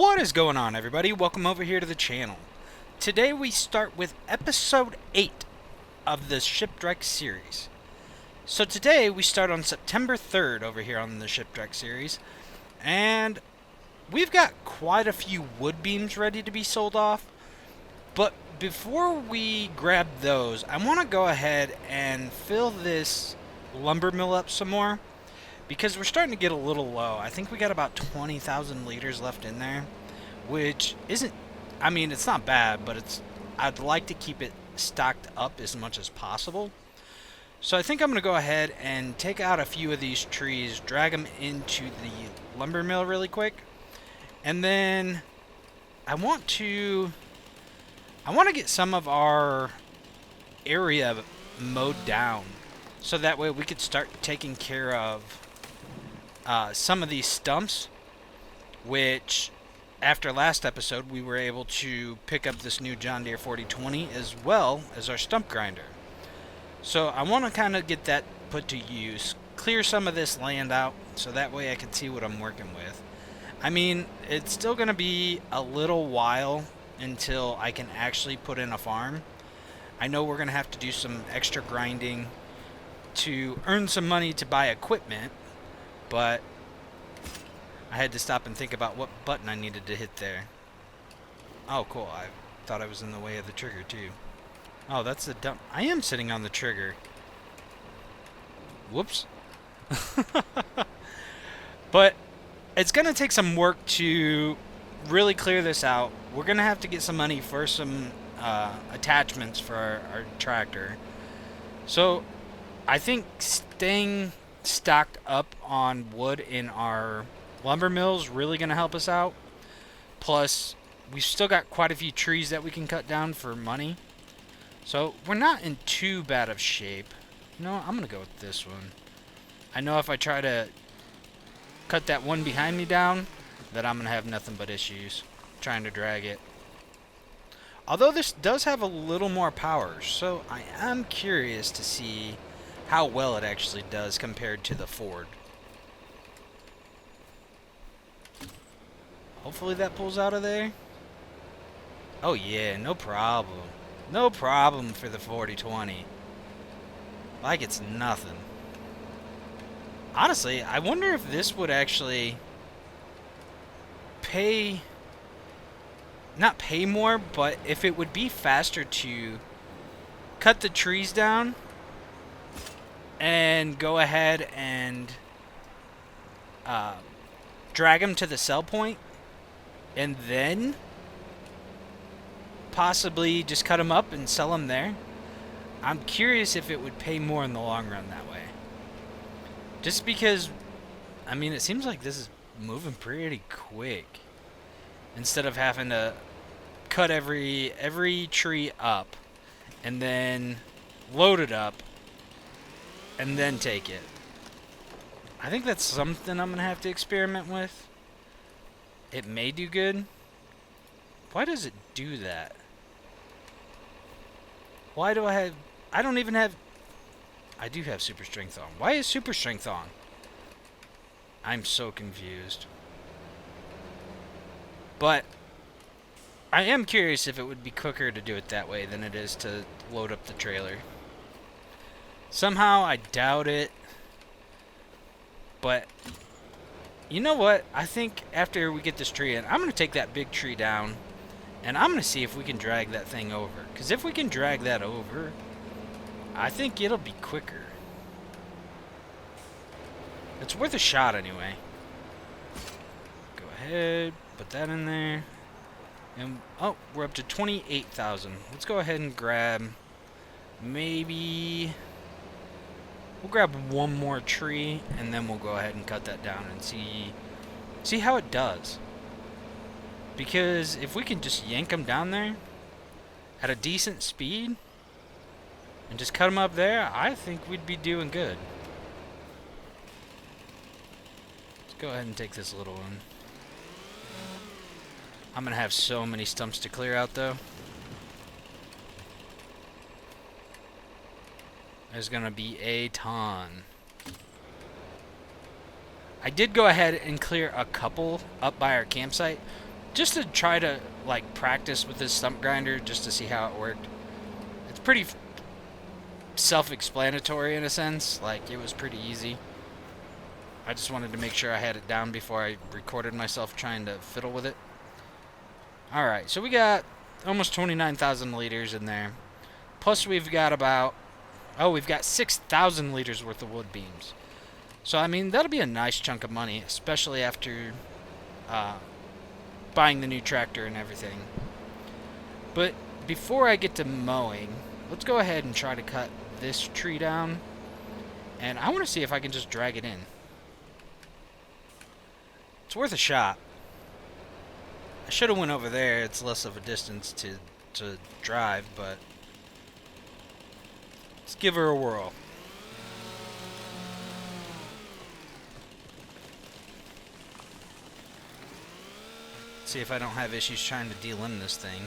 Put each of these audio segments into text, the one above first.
What is going on, everybody? Welcome over here to the channel. Today we start with episode 8 of the Shipwrecked series. So today we start on September 3rd over here on the Shipwrecked series, and we've got quite a few wood beams ready to be sold off. But before we grab those, I want to go ahead and fill this lumber mill up some more, because we're starting to get a little low. I think we got about 20,000 liters left in there, which isn't, I mean, it's not bad, but I'd like to keep it stocked up as much as possible. So I think I'm going to go ahead and take out a few of these trees, drag them into the lumber mill really quick, and then I want to get some of our area mowed down, so that way we could start taking care of some of these stumps, which after last episode we were able to pick up this new John Deere 4020 as well as our stump grinder. So I want to kind of get that put to use, clear some of this land out so that way I can see what I'm working with. I mean, it's still going to be a little while until I can actually put in a farm. I know we're going to have to do some extra grinding to earn some money to buy equipment, but I had to stop and think about what button I needed to hit there. Oh, cool. I thought I was in the way of the trigger, too. Oh, that's the dump. I am sitting on the trigger. Whoops. But it's going to take some work to really clear this out. We're going to have to get some money for some attachments for our tractor. So I think staying stocked up on wood in our lumber mill is really going to help us out. Plus, we've still got quite a few trees that we can cut down for money. So we're not in too bad of shape. You know what? I'm going to go with this one. I know if I try to cut that one behind me down, that I'm going to have nothing but issues trying to drag it. Although this does have a little more power, so I am curious to see how well it actually does compared to the Ford. Hopefully that pulls out of there. Oh yeah, no problem. No problem for the 4020. Like it's nothing. Honestly, I wonder if this would actually not pay more, but if it would be faster to cut the trees down and go ahead and drag them to the sell point, and then possibly just cut them up and sell them there. I'm curious if it would pay more in the long run that way. Just because, I mean, it seems like this is moving pretty quick. Instead of having to cut every tree up and then load it up and then take it. I think that's something I'm going to have to experiment with. It may do good. Why does it do that? Why do I don't even have... I do have super strength on. Why is super strength on? I'm so confused. But I am curious if it would be quicker to do it that way than it is to load up the trailer. Somehow I doubt it. But you know what? I think after we get this tree in, I'm going to take that big tree down and I'm going to see if we can drag that thing over. Because if we can drag that over, I think it'll be quicker. It's worth a shot anyway. Go ahead, put that in there. And oh, we're up to 28,000. Let's go ahead and grab maybe... We'll grab one more tree, and then we'll go ahead and cut that down and see how it does. Because if we can just yank them down there at a decent speed and just cut them up there, I think we'd be doing good. Let's go ahead and take this little one. I'm going to have so many stumps to clear out, though. There's going to be a ton. I did go ahead and clear a couple up by our campsite, just to try to like practice with this stump grinder just to see how it worked. It's pretty self-explanatory in a sense. Like, it was pretty easy. I just wanted to make sure I had it down before I recorded myself trying to fiddle with it. Alright, so we got almost 29,000 liters in there. Plus we've got about, we've got 6,000 liters worth of wood beams. So, I mean, that'll be a nice chunk of money, especially after buying the new tractor and everything. But before I get to mowing, let's go ahead and try to cut this tree down. And I want to see if I can just drag it in. It's worth a shot. I should have went over there. It's less of a distance to drive, but let's give her a whirl. See if I don't have issues trying to delimb this thing.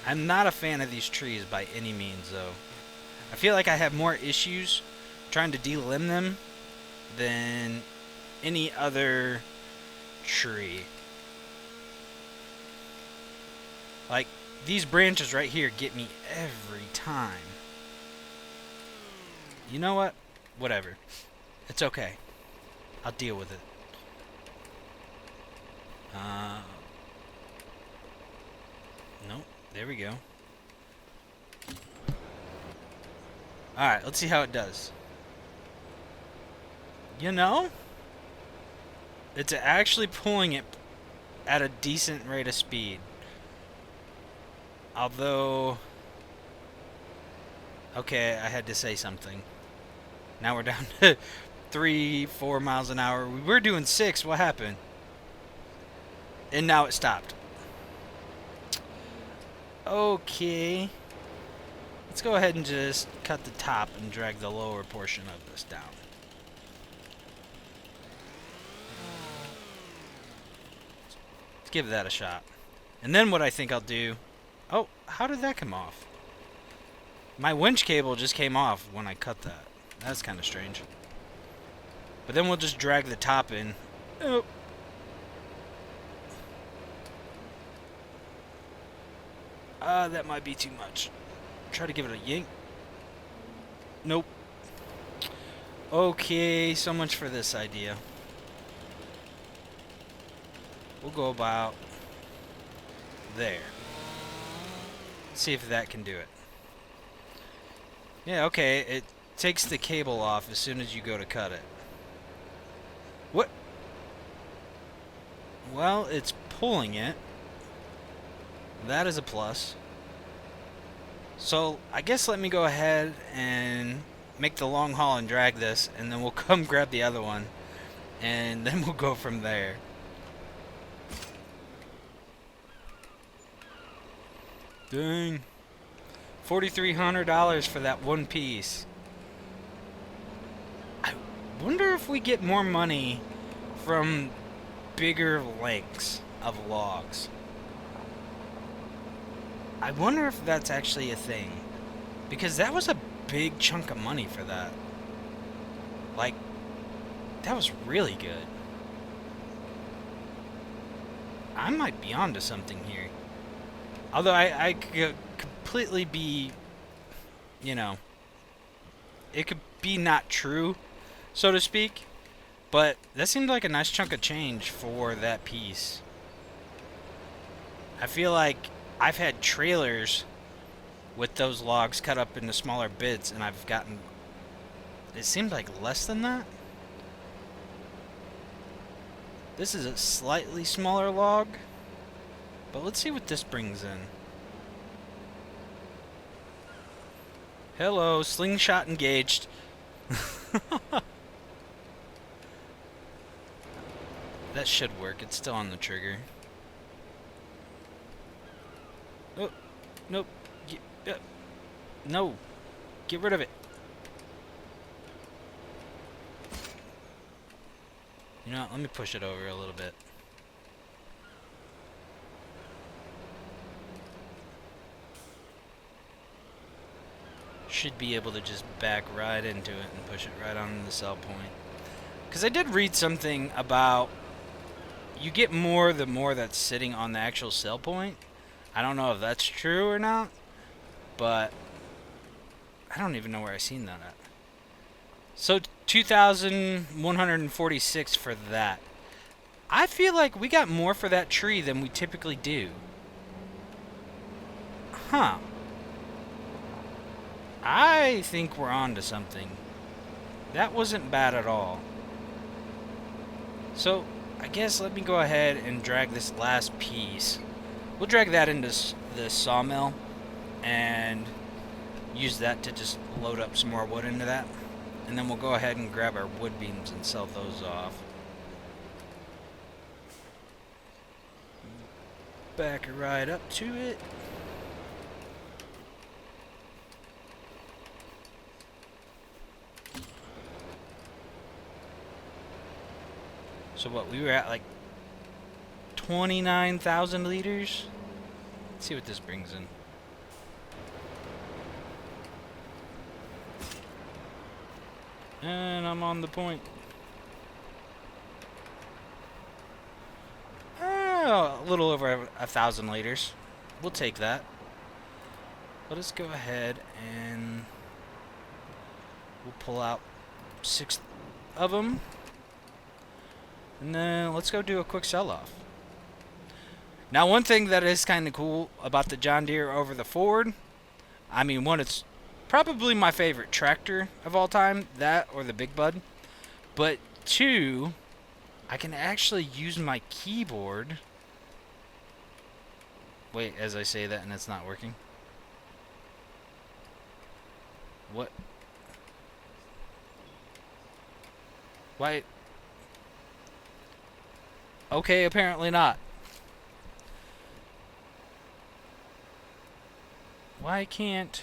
I'm not a fan of these trees by any means, though. I feel like I have more issues trying to delimb them than any other tree. Like, these branches right here get me every time. You know what? Whatever. It's okay. I'll deal with it. Nope. There we go. Alright, let's see how it does. You know, it's actually pulling it at a decent rate of speed. Although, okay, I had to say something. Now we're down to 3-4 miles an hour. We were doing 6. What happened? And now it stopped. Okay. Let's go ahead and just cut the top and drag the lower portion of this down. Let's give that a shot. And then what I think I'll do... Oh, how did that come off? My winch cable just came off when I cut that. That's kind of strange. But then we'll just drag the top in. Oh. That might be too much. Try to give it a yank. Nope. Okay, so much for this idea. We'll go about there. See if that can do it. Yeah, okay, it takes the cable off as soon as you go to cut it. What? Well, it's pulling it. That is a plus. So, I guess let me go ahead and make the long haul and drag this, and then we'll come grab the other one, and then we'll go from there. Dang. $4,300 for that one piece. I wonder if we get more money from bigger lengths of logs. I wonder if that's actually a thing. Because that was a big chunk of money for that. Like, that was really good. I might be onto something here. Although I could completely be, you know, it could be not true, so to speak. But that seemed like a nice chunk of change for that piece. I feel like I've had trailers with those logs cut up into smaller bits, and I've gotten, it seemed like less than that. This is a slightly smaller log, but let's see what this brings in. Hello, slingshot engaged. That should work. It's still on the trigger. Oh, nope. No. Get rid of it. You know what? Let me push it over a little bit. Should be able to just back right into it and push it right on the cell point. Because I did read something about you get more the more that's sitting on the actual sell point. I don't know if that's true or not, but I don't even know where I seen that at. So 2,146 for that. I feel like we got more for that tree than we typically do. Huh. I think we're on to something. That wasn't bad at all. So, I guess let me go ahead and drag this last piece. We'll drag that into the sawmill and use that to just load up some more wood into that. And then we'll go ahead and grab our wood beams and sell those off. Back right up to it. So what, we were at like 29,000 liters? Let's see what this brings in. And I'm on the point. Oh, a little over 1,000 liters. We'll take that. Let us go ahead and we'll pull out 6 of them. And then let's go do a quick sell-off. Now, one thing that is kind of cool about the John Deere over the Ford, I mean, one, it's probably my favorite tractor of all time, that or the Big Bud. But 2, I can actually use my keyboard. Wait, as I say that and it's not working. What? Why? Okay, apparently not. Why can't...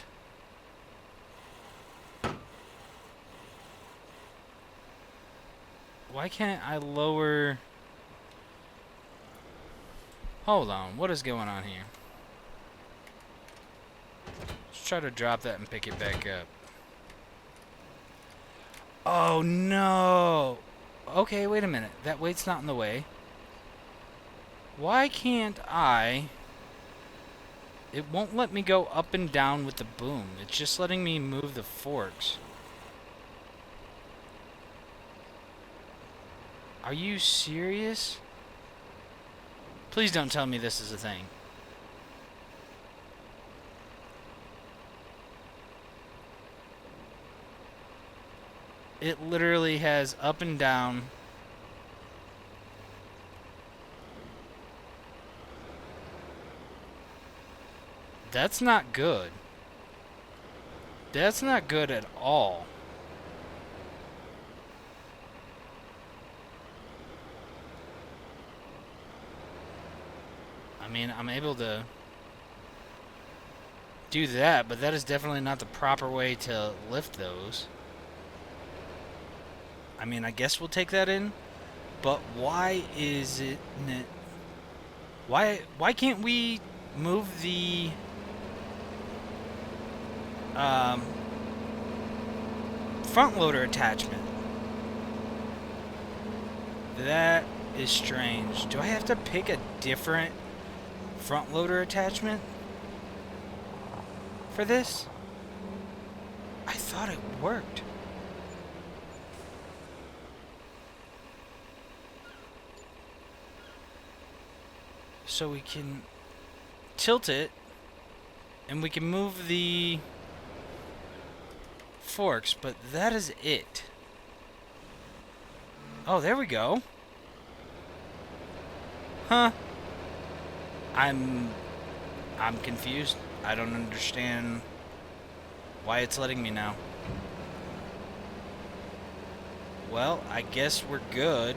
Why can't I lower... Hold on, what is going on here? Let's try to drop that and pick it back up. Oh no! Okay, wait a minute. That weight's not in the way. Why can't I... It won't let me go up and down with the boom. It's just letting me move the forks. Are you serious? Please don't tell me this is a thing. It literally has up and down. That's not good. That's not good at all. I mean, I'm able to do that, but that is definitely not the proper way to lift those. I mean, I guess we'll take that in, but why is it... Why can't we move the... front loader attachment? That is strange. Do I have to pick a different front loader attachment for this? I thought it worked. So we can tilt it and we can move the forks, but that is it. Oh, there we go. Huh. I'm confused. I don't understand why it's letting me now. Well, I guess we're good.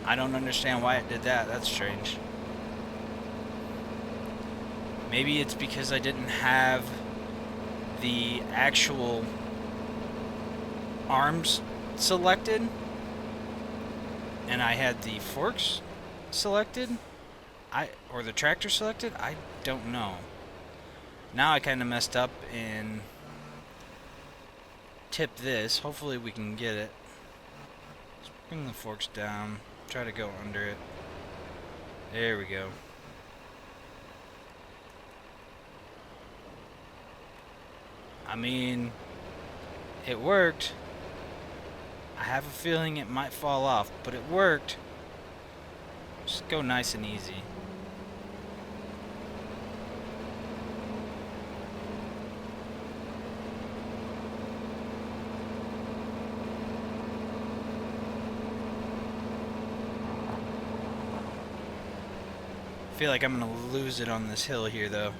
I don't understand why it did that. That's strange. Maybe it's because I didn't have the actual arms selected and I had the forks selected, or the tractor selected. I don't know. Now I kind of messed up and tipped this. Hopefully we can get it. Let's bring the forks down. Try to go under it. There we go. I mean, it worked. I have a feeling it might fall off, but it worked. Just go nice and easy. I feel like I'm gonna lose it on this hill here, though.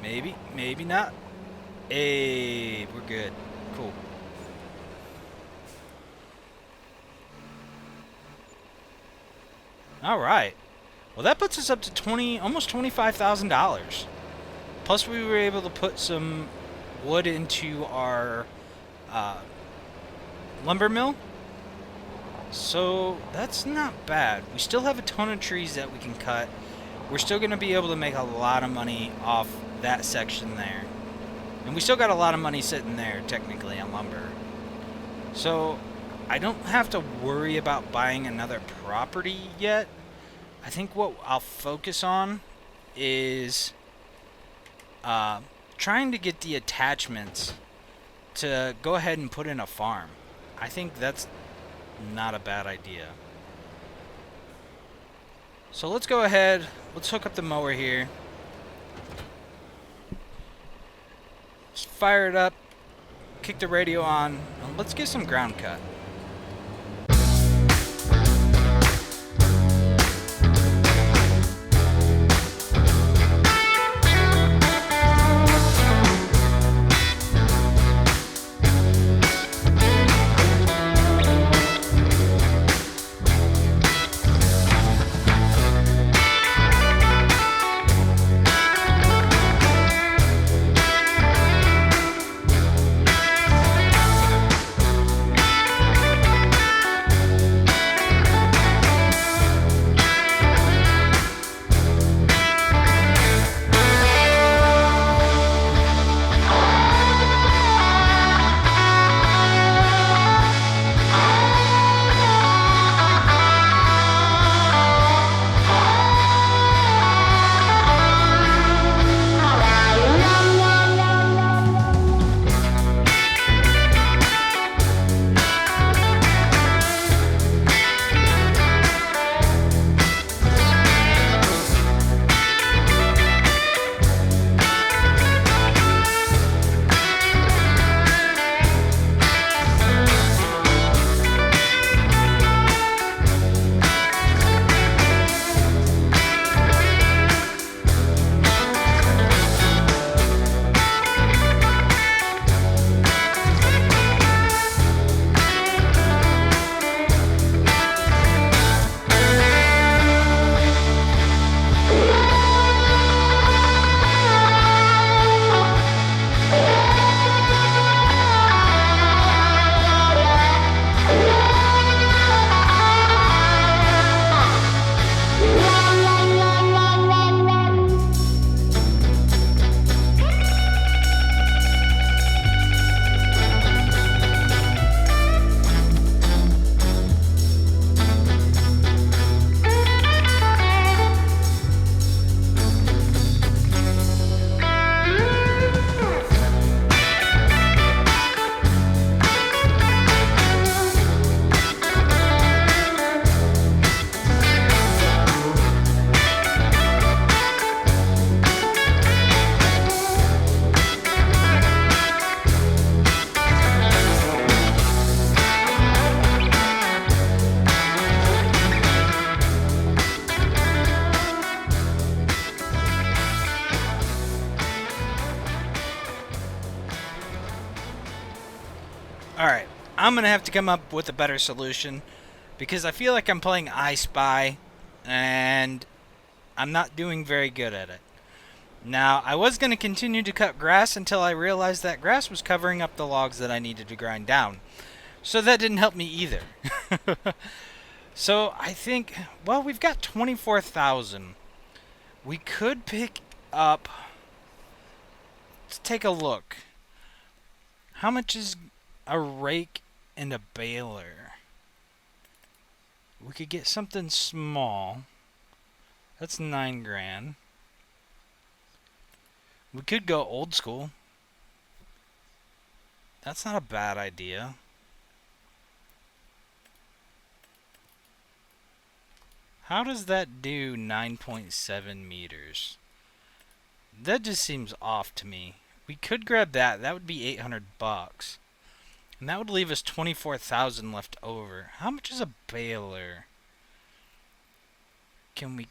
Maybe, maybe not. Hey, we're good. Cool. All right. Well, that puts us up to almost $25,000. Plus, we were able to put some wood into our lumber mill. So that's not bad. We still have a ton of trees that we can cut. We're still going to be able to make a lot of money off that section there. And we still got a lot of money sitting there, technically, on lumber. So I don't have to worry about buying another property yet. I think what I'll focus on is trying to get the attachments to go ahead and put in a farm. I think that's not a bad idea. So let's go ahead, let's hook up the mower here. Just fire it up, kick the radio on, and let's get some ground cut. Alright, I'm going to have to come up with a better solution because I feel like I'm playing I Spy and I'm not doing very good at it. Now, I was going to continue to cut grass until I realized that grass was covering up the logs that I needed to grind down. So that didn't help me either. So I think, well, we've got 24,000. We could pick up, let's take a look. How much is a rake and a baler? We could get something small. That's 9 grand. We could go old school. That's not a bad idea. How does that do 9.7 meters? That just seems off to me. We could grab that. That would be 800 bucks. And that would leave us 24,000 left over. How much is a baler? Can we...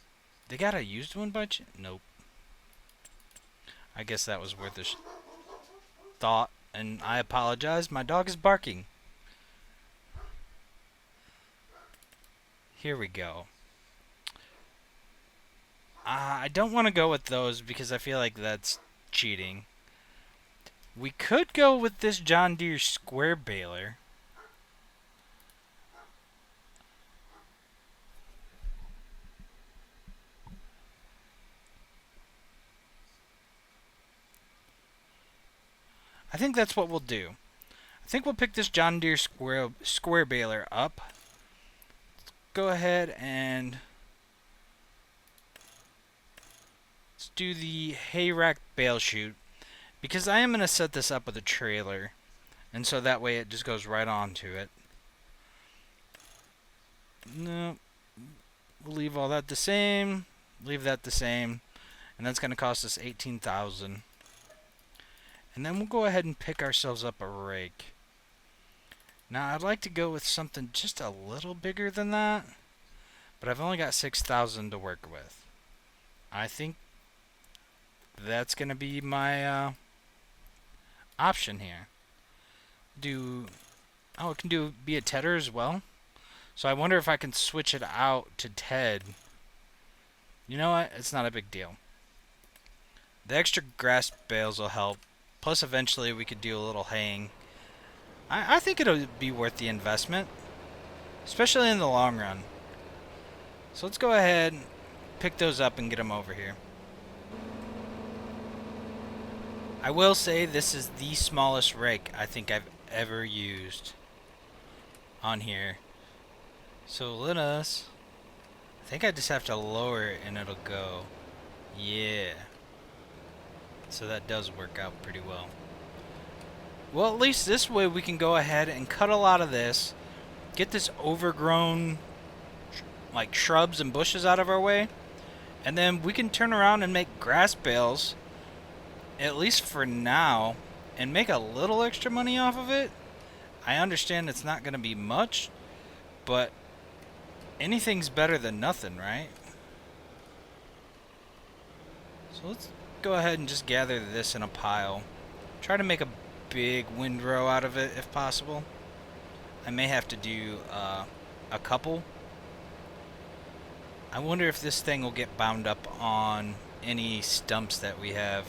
They got a used one by chance? Nope. I guess that was worth a thought. And I apologize. My dog is barking. Here we go. I don't want to go with those because I feel like that's cheating. We could go with this John Deere square baler. I think that's what we'll do. I think we'll pick this John Deere square baler up. Let's go ahead and let's do the hay rack bale chute, because I am going to set this up with a trailer, and so that way it just goes right onto it. No, we'll leave all that the same, leave that the same, and that's going to cost us 18,000. And then we'll go ahead and pick ourselves up a rake. Now I'd like to go with something just a little bigger than that, but I've only got 6,000 to work with. I think that's going to be my option here. It can be a tedder as well. So I wonder if I can switch it out to Ted. You know what? It's not a big deal. The extra grass bales will help. Plus, eventually, we could do a little haying. I think it'll be worth the investment, especially in the long run. So let's go ahead, pick those up, and get them over here. I will say this is the smallest rake I think I've ever used on here. So let us... I think I just have to lower it and it'll go. Yeah. So that does work out pretty well. Well, at least this way we can go ahead and cut a lot of this, get this overgrown like shrubs and bushes out of our way, and then we can turn around and make grass bales, at least for now, and make a little extra money off of it. I understand it's not going to be much, but anything's better than nothing, right? So let's go ahead and just gather this in a pile. Try to make a big windrow out of it if possible. I may have to do a couple. I wonder if this thing will get bound up on any stumps that we have.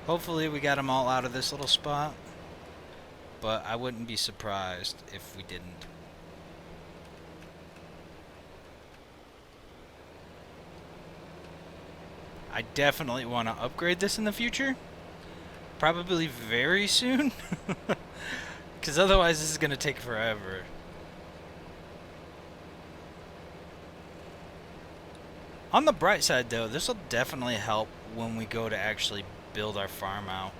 Hopefully we got them all out of this little spot, but I wouldn't be surprised if we didn't. I definitely want to upgrade this in the future. Probably very soon. Because otherwise this is going to take forever. On the bright side though, this will definitely help when we go to actually build our farm out.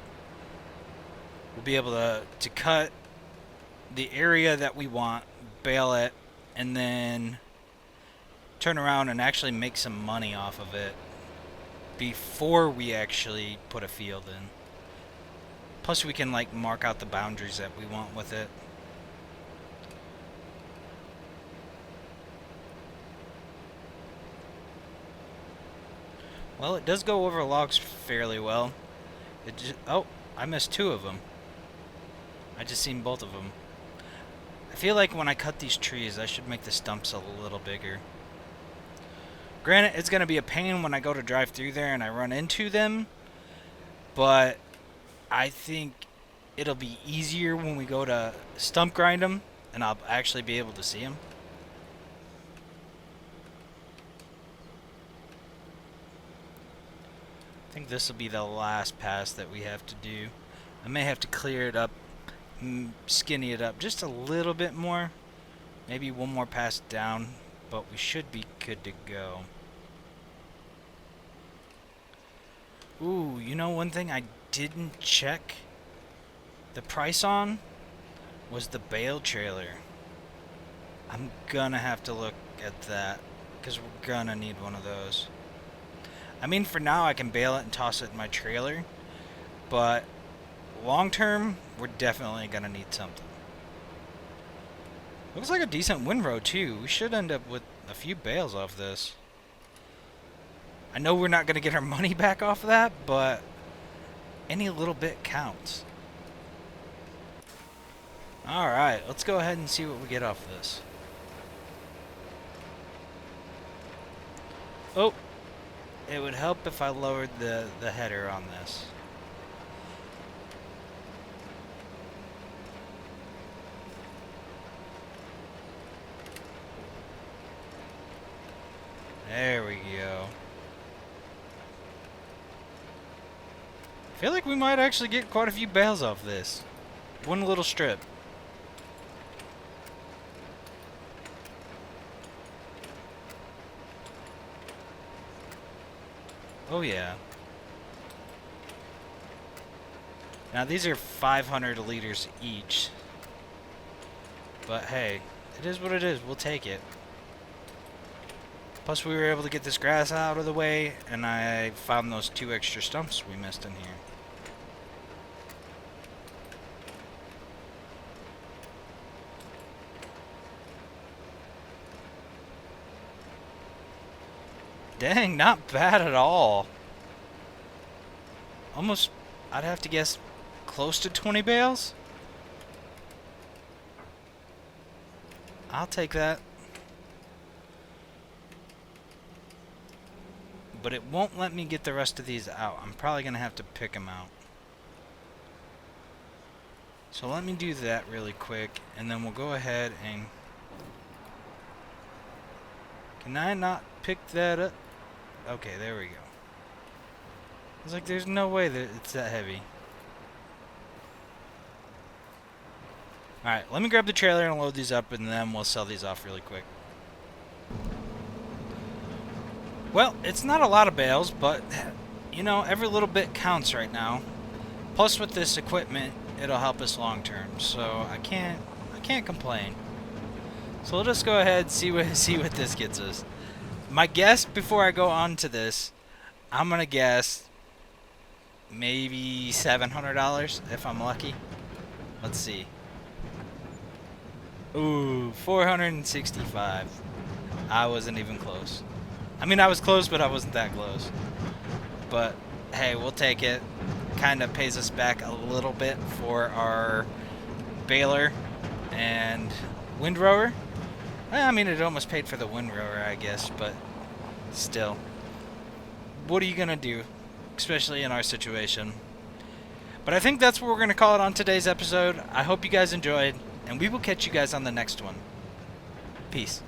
We'll be able to cut the area that we want, bale it, and then turn around and actually make some money off of it before we actually put a field in. Plus we can like mark out the boundaries that we want with it. Well, it does go over logs fairly well. Oh, I missed 2 of them. I just seen both of them. I feel like when I cut these trees, I should make the stumps a little bigger. Granted, it's going to be a pain when I go to drive through there and I run into them, but I think it'll be easier when we go to stump grind them, and I'll actually be able to see them. I think this will be the last pass that we have to do. I may have to clear it up, skinny it up just a little bit more, Maybe one more pass down, but we should be good to go. Ooh, you know one thing I didn't check the price on was the bale trailer. I'm gonna have to look at that because we're gonna need one of those. I mean, for now I can bale it and toss it in my trailer, but long term we're definitely gonna need something. Looks like a decent windrow too. We should end up with a few bales off this. I know we're not gonna get our money back off of that, but any little bit counts. Alright, let's go ahead and see what we get off of this. Oh, it would help if I lowered the header on this. There we go. I feel like we might actually get quite a few bales off this. One little strip. Oh yeah. Now these are 500 liters each. But hey, it is what it is. We'll take it. Plus we were able to get this grass out of the way, and I found those 2 extra stumps we missed in here. Dang, not bad at all. Almost, I'd have to guess, close to 20 bales? I'll take that. But it won't let me get the rest of these out. I'm probably going to have to pick them out. So let me do that really quick, and then we'll go ahead and... Can I not pick that up? Okay, there we go. I was like, there's no way that it's that heavy. Alright, let me grab the trailer and load these up, and then we'll sell these off really quick. Well, it's not a lot of bales, but, you know, every little bit counts right now. Plus, with this equipment, it'll help us long term, so I can't complain. So we'll just go ahead and see what this gets us. My guess before I go on to this, I'm gonna guess maybe $700 if I'm lucky. Let's see. Ooh, 465. I wasn't even close. I mean, I was close, but I wasn't that close. But hey, we'll take it. Kind of pays us back a little bit for our baler and windrower. I mean, it almost paid for the windrower, I guess, but still. What are you going to do, especially in our situation? But I think that's what we're going to call it on today's episode. I hope you guys enjoyed, and we will catch you guys on the next one. Peace.